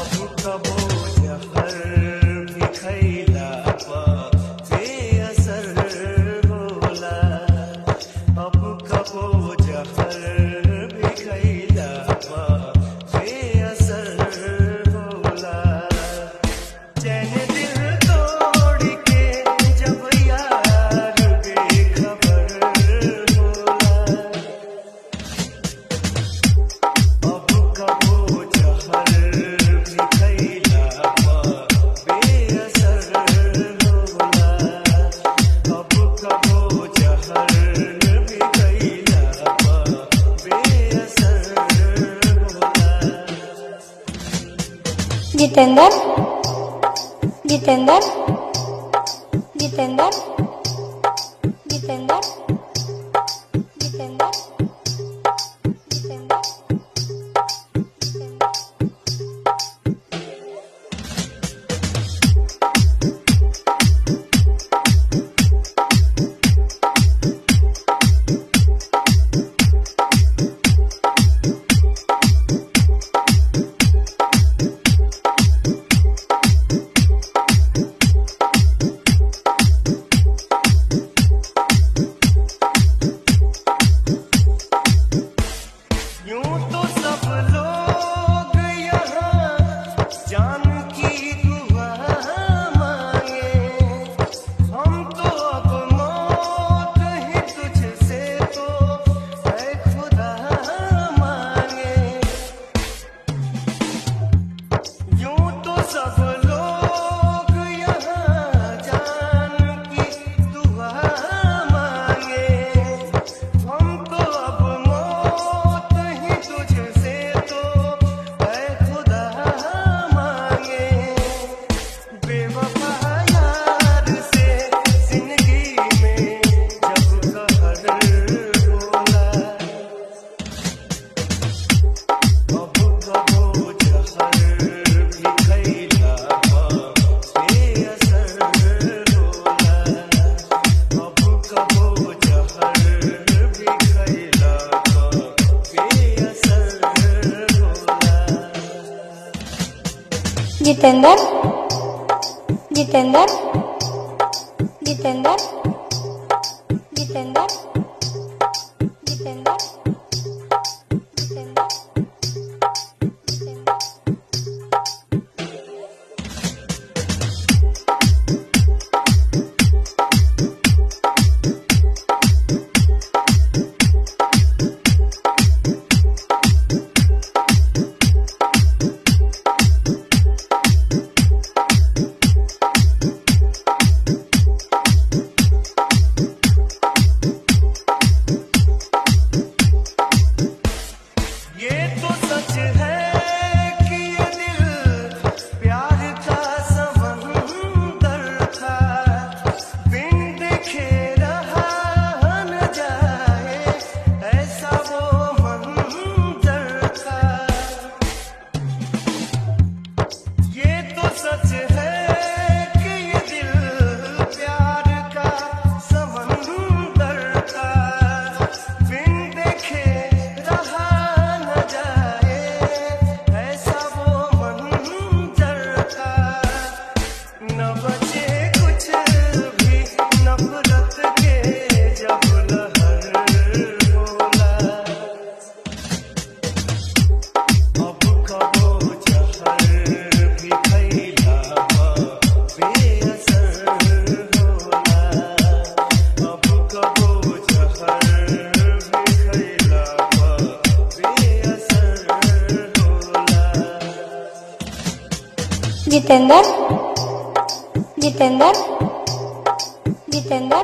अब कबो जहर भी खैला पा बेअसर होला। अब कबो जहर भी खैला पा बेअसर होला। चैन दिल तोड़ के जब यार बेखबर होला। अब कबो जहर भी खैला पा बेअसर होला। अब कबो जहर भी खैला पा बेअसर होला। जितेंद्र जितेंद्र जितेंद्र जितेंद्र जितेंद्र जितेंद्र यूं तो सब लोग यहाँ जान की दुआ मांगे। हम तो अब मौत ही तुझसे तो ऐ खुदा मांगे। यूं तो सब लोग यहाँ जान की दुआ मांगे। हम तो अब मौत ही तुझसे तो ऐ खुदा मांगे। बेवफा यार से जिंदगी में जब कहर होला। अब कबो जहर भी खैला पा बेअसर होला। अब कबो जहर भी खैला पा बेअसर होला। जितेंद्र जितेंद्र जितेंद्र जितेंद्र जितेंद्र जितेंद्र ये तो सच है कि ये दिल प्यार का समंदर था। बिन देखे रहा न जाए ऐसा वो मंजर था। ये तो सच है कि ये दिल प्यार का समंदर था। बिन देखे रहा न जाए ऐसा वो मंजर था। न बचे कुछ भी नफरत के जब लहर होला। अब कबो जहर भी खैला पा बेअसर होला। अब कबो जहर भी खैला पा बेअसर होला। जितेंद्र जितेंद्र जितेंद्र